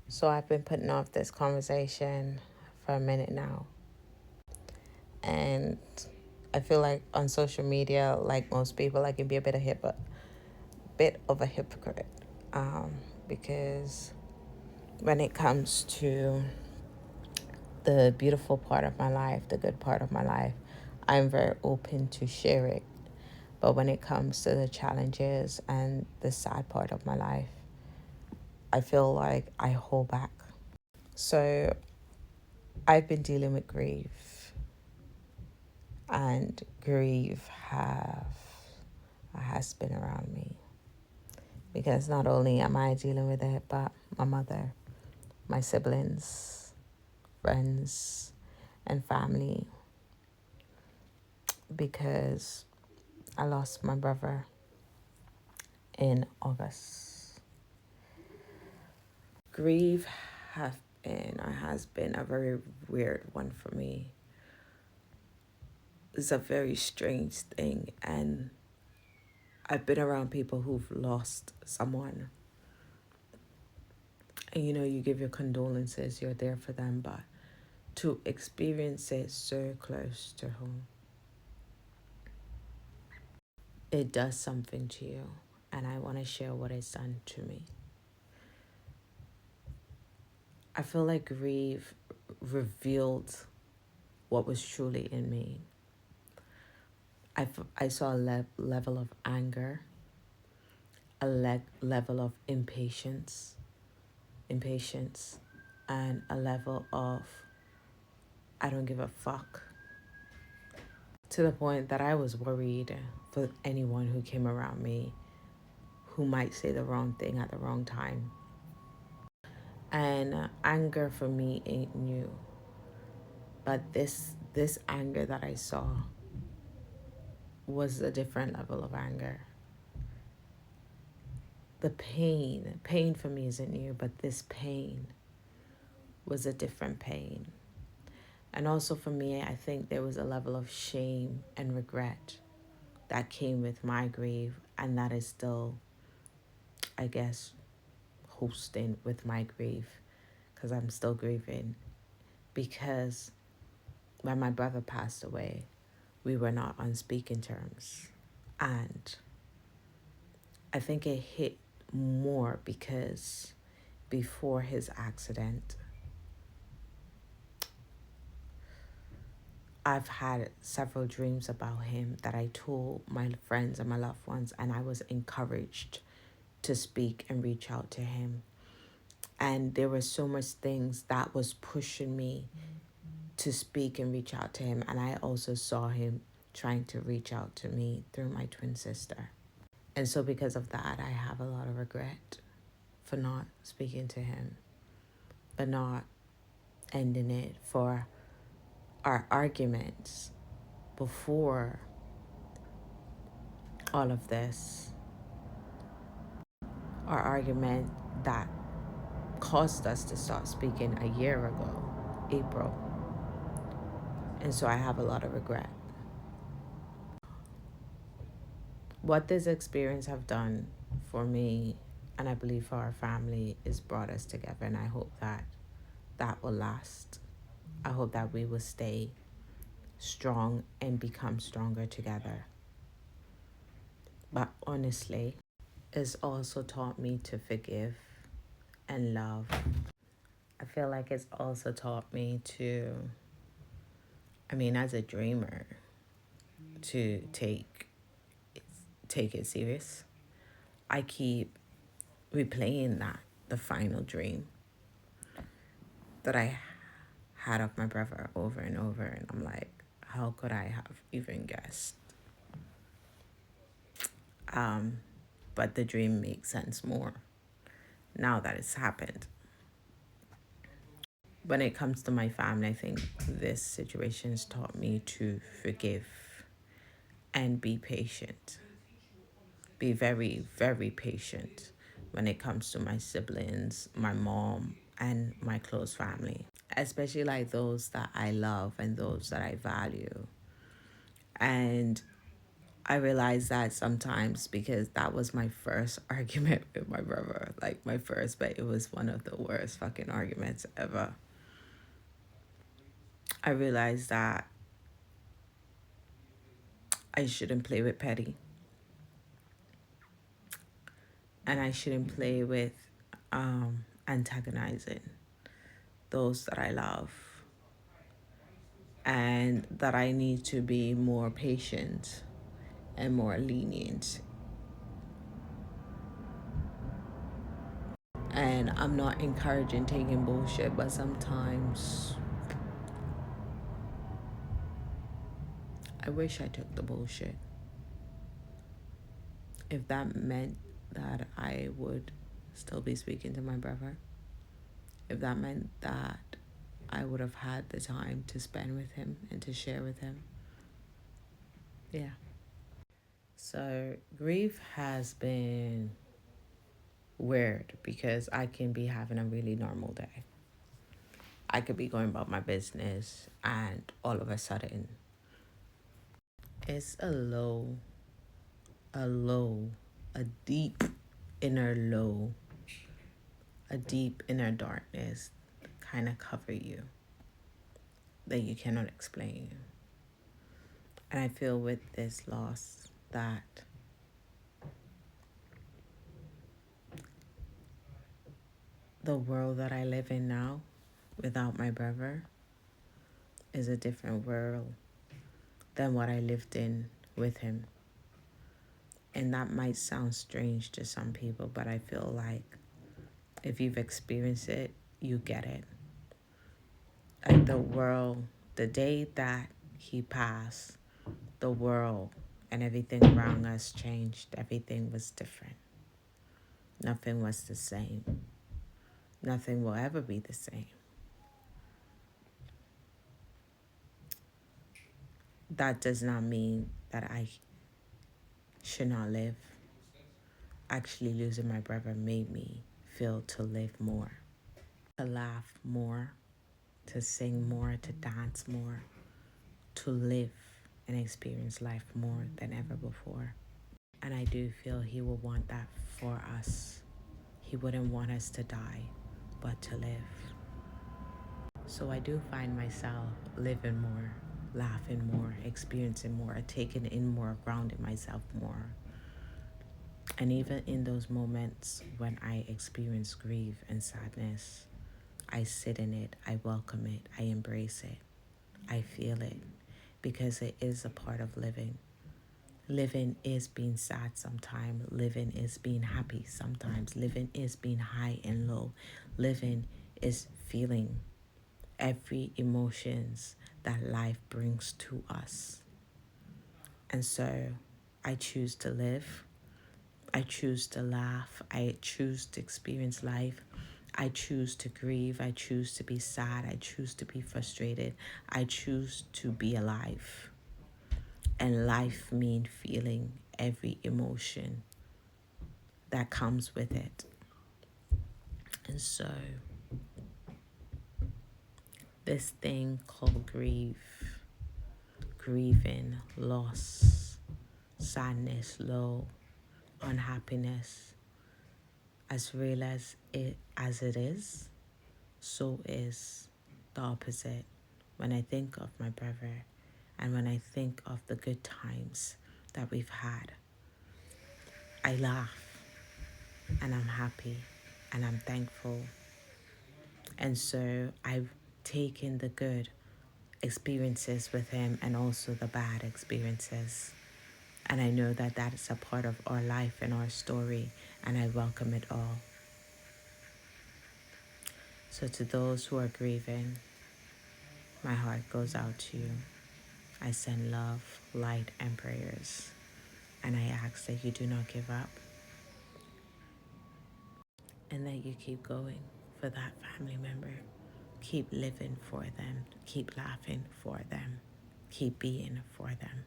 So I've been putting off this conversation for a minute now. And I feel like on social media, like most people, I can be a bit of a hypocrite. Because when it comes to the beautiful part of my life, the good part of my life, I'm very open to share it. But when it comes to the challenges and the sad part of my life, I feel like I hold back. So I've been dealing with grief, and grief has been around me because not only am I dealing with it, but my mother, my siblings, friends, and family, because I lost my brother in August. Grief have been or has been a very weird one for me. It's a very strange thing, and I've been around people who've lost someone. And you give your condolences, you're there for them, but to experience it so close to home, it does something to you. And I want to share what it's done to me. I feel like grief revealed what was truly in me. I saw a level of anger, level of impatience, and a level of I don't give a fuck, to the point that I was worried for anyone who came around me who might say the wrong thing at the wrong time. And anger for me ain't new, but this anger that I saw was a different level of anger. The pain for me isn't new, but this pain was a different pain. And also for me, I think there was a level of shame and regret that came with my grief, and that is still, I guess, hosting with my grief, because I'm still grieving. Because when my brother passed away, we were not on speaking terms. And I think it hit more because before his accident, I've had several dreams about him that I told my friends and my loved ones, and I was encouraged to speak and reach out to him. And there were so much things that was pushing me to speak and reach out to him. And I also saw him trying to reach out to me through my twin sister. And so because of that, I have a lot of regret for not speaking to him, but not ending it, for our arguments before all of this, our argument that caused us to start speaking a year ago, April. And so I have a lot of regret. What this experience have done for me, and I believe for our family, is brought us together. And I hope that that will last. I hope that we will stay strong and become stronger together. But honestly, it's also taught me to forgive and love. I feel like it's also taught me to, as a dreamer, to take it serious. I keep replaying the final dream that I had of my brother over and over, and I'm like, how could I have even guessed? But the dream makes sense more now that it's happened. When it comes to my family, I think this situation has taught me to forgive and be patient. Be very, very patient when it comes to my siblings, my mom, and my close family, especially like those that I love and those that I value. And I realize that sometimes because that was my first argument with my brother. Like my first, but it was one of the worst fucking arguments ever. I realized that I shouldn't play with petty. And I shouldn't play with antagonizing those that I love. And that I need to be more patient and more lenient. And I'm not encouraging taking bullshit, but sometimes I wish I took the bullshit. If that meant that I would still be speaking to my brother, if that meant that I would have had the time to spend with him and to share with him, yeah. So grief has been weird because I can be having a really normal day. I could be going about my business and all of a sudden it's a low, a deep inner low, a deep inner darkness kind of cover you that you cannot explain. And I feel with this loss that the world that I live in now without my brother is a different world than what I lived in with him. And that might sound strange to some people, but I feel like if you've experienced it, you get it. Like the world, the day that he passed, the world and everything around us changed. Everything was different. Nothing was the same. Nothing will ever be the same. That does not mean that I should not live. Actually, losing my brother made me feel to live more, to laugh more, to sing more, to dance more, to live and experience life more than ever before. And I do feel he will want that for us. He wouldn't want us to die, but to live. So I do find myself living more, laughing more, experiencing more, taking in more, grounding myself more. And even in those moments when I experience grief and sadness, I sit in it, I welcome it, I embrace it, I feel it, because it is a part of living. Living is being sad sometimes. Living is being happy sometimes. Living is being high and low. Living is feeling every emotions that life brings to us. And so I choose to live. I choose to laugh. I choose to experience life. I choose to grieve. I choose to be sad. I choose to be frustrated. I choose to be alive. And life means feeling every emotion that comes with it. And so this thing called grieving, loss, sadness, low, unhappiness, as real as it is, so is the opposite. When I think of my brother and when I think of the good times that we've had, I laugh and I'm happy and I'm thankful. And so I've taken the good experiences with him and also the bad experiences. And I know that that is a part of our life and our story, and I welcome it all. So to those who are grieving, my heart goes out to you. I send love, light, and prayers. And I ask that you do not give up and that you keep going for that family member. Keep living for them. Keep laughing for them. Keep being for them.